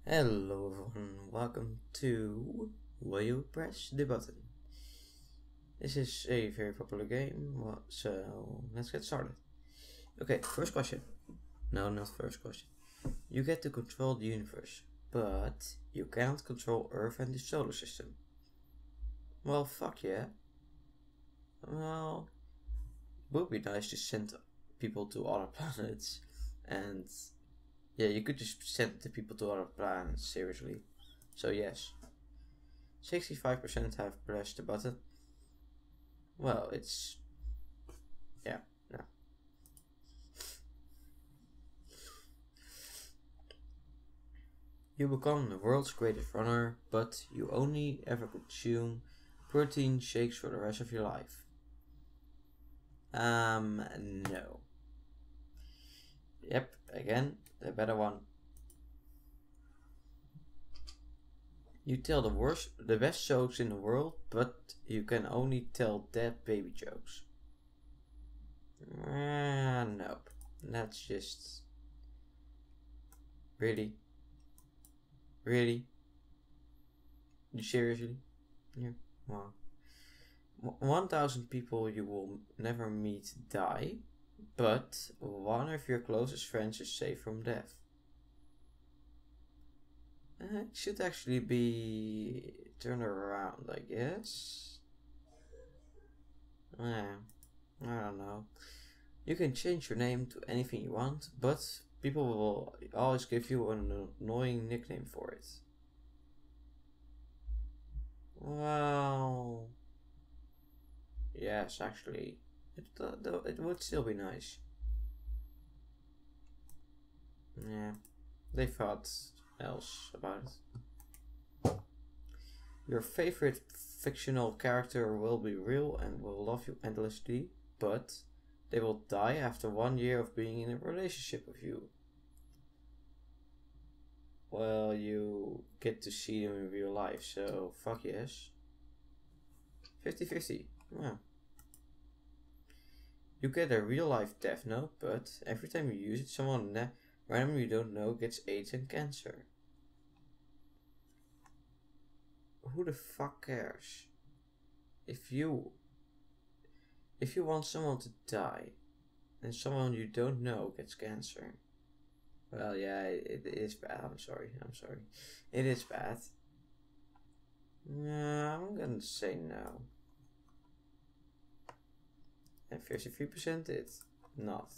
Hello everyone, welcome to Will You Press the Button? This is a very popular game, so let's get started. Okay, first question. No, not first question. You get to control the universe, but you cannot control Earth and the solar system. Well, fuck yeah. Well, it would be nice to send people to other planets, and yeah, you could just send the people to other planets, seriously. So yes. 65% have pressed the button. Well, it's... yeah, no. You become the world's greatest runner, but you only ever consume protein shakes for the rest of your life. No. Yep, again, the better one. You tell the best jokes in the world, but you can only tell dead baby jokes. Nope. That's just... really? Really? You seriously? Yeah. Wow. 1,000 people you will never meet die, but one of your closest friends is safe from death. It should actually be turned around, I guess. Yeah, I don't know. You can change your name to anything you want, but people will always give you an annoying nickname for it. Well, yes, actually, it would still be nice. Yeah, they thought else about it. Your favorite fictional character will be real and will love you endlessly, but they will die after 1 year of being in a relationship with you. Well, you get to see them in real life, so fuck yes. 50-50. Yeah. You get a real life death note, but every time you use it, someone random you don't know gets AIDS and cancer. Who the fuck cares? If you want someone to die, and someone you don't know gets cancer, well, yeah, it is bad. I'm sorry. It is bad. I'm gonna say no. And 53% did not.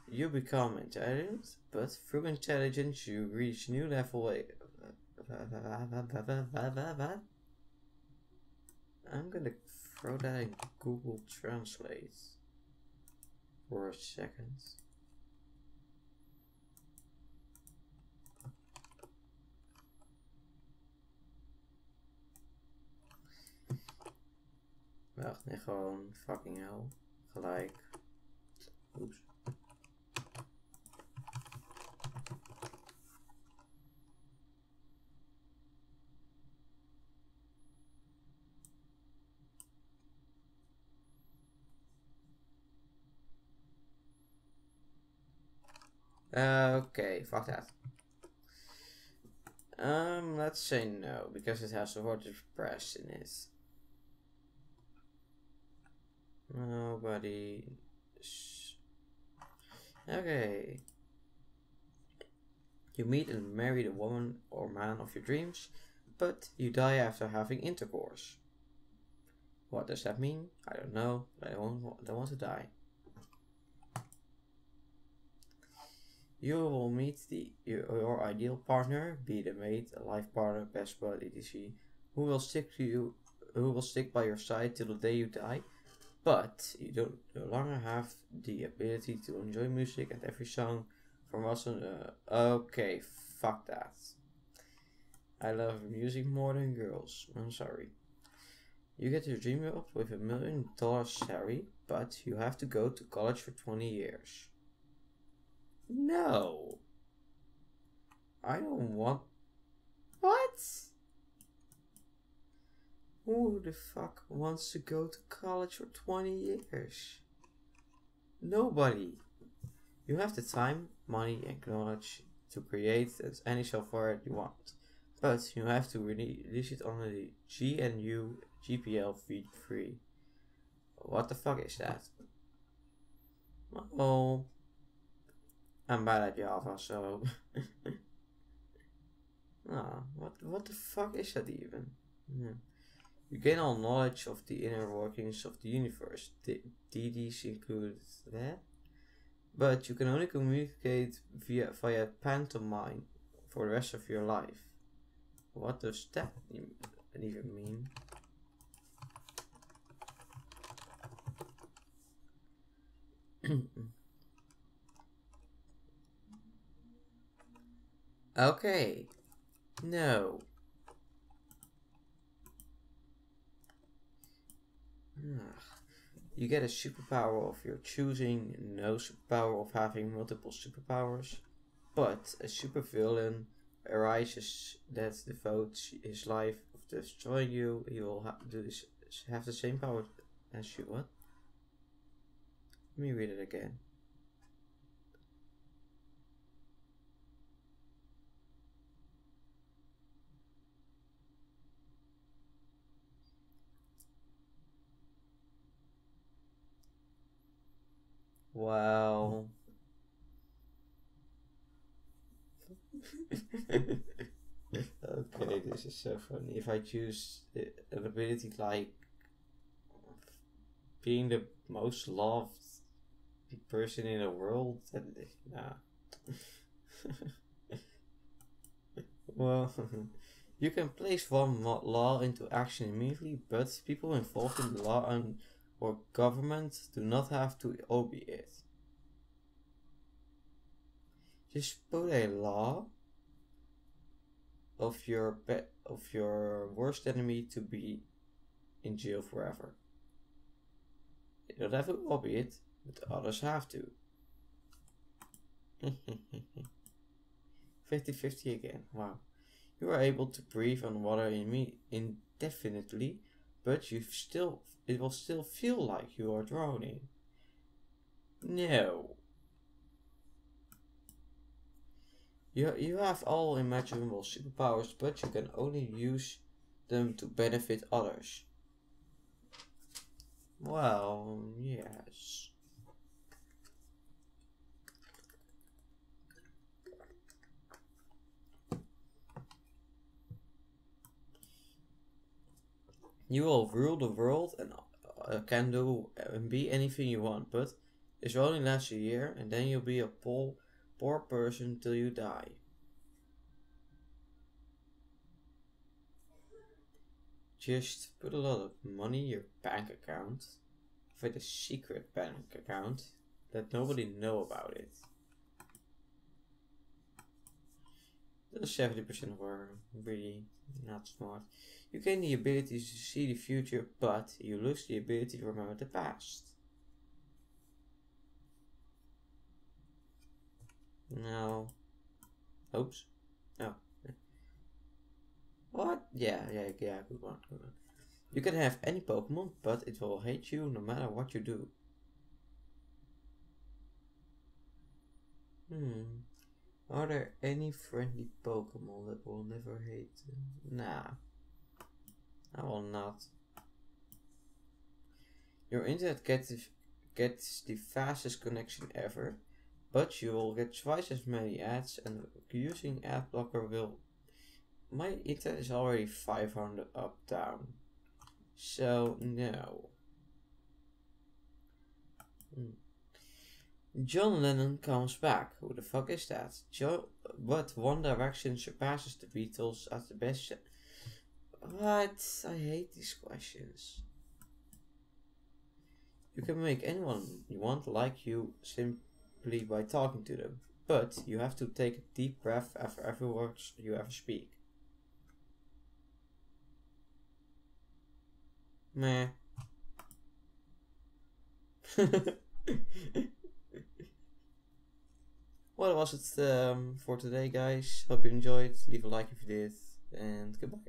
You become intelligent, but through intelligence you reach new level. I'm gonna throw that in Google Translate for a second. Wacht, nee, gewoon fucking hell. Gelijk. Oeps. Okay, fuck that. Let's say no, because it has the word press in it. Nobody. Okay. You meet and marry the woman or man of your dreams, but you die after having intercourse. What does that mean? I don't know, but I don't want to die. You will meet your ideal partner, be the mate, a life partner, best bud, etc., who will stick by your side till the day you die. But you don't no longer have the ability to enjoy music and every song from us. Okay, fuck that. I love music more than girls. I'm sorry. You get your dream job with $1 million salary, but you have to go to college for 20 years. No. I don't want... What? Who the fuck wants to go to college for 20 years? Nobody. You have the time, money, and knowledge to create any software you want, but you have to release it on the GNU GPL v3. What the fuck is that? Oh, I'm bad at Java, so what the fuck is that even? You gain all knowledge of the inner workings of the universe. DDs include that, but you can only communicate via pantomime for the rest of your life. What does that even mean? Okay. No. You get a superpower of your choosing, no superpower of having multiple superpowers, but a supervillain arises that devotes his life of destroying you. He will have the same power as you. What? Let me read it again. Wow. Okay, this is so funny. If I choose an ability like being the most loved person in the world, then nah. Well, you can place one law into action immediately, but people involved in the law or government do not have to obey it. Just put a law of your worst enemy to be in jail forever. You don't have to obey it, but others have to. 50-50 again. Wow. You are able to breathe on water indefinitely, but it will still feel like you are drowning. No. You have all imaginable superpowers, but you can only use them to benefit others. Well, yes. You will rule the world and can do and be anything you want, but this will only last a year, and then you'll be a poor person till you die. Just put a lot of money in your bank account, with a secret bank account, that nobody know about it. The 70% were really not smart. You gain the ability to see the future, but you lose the ability to remember the past. No. Oops. Oh. What? Yeah, good one. You can have any Pokemon, but it will hate you no matter what you do. Are there any friendly Pokemon that will never hate you? Nah. I will not. Your internet gets the fastest connection ever, but you will get twice as many ads, and using ad blocker will... My internet is already 500 up down, so no. John Lennon comes back. Who the fuck is that? But One Direction surpasses the Beatles as the best. What? I hate these questions. You can make anyone you want like you simply by talking to them, but you have to take a deep breath after every word you ever speak. Meh. Well, that was it for today, guys. Hope you enjoyed. Leave a like if you did, and goodbye.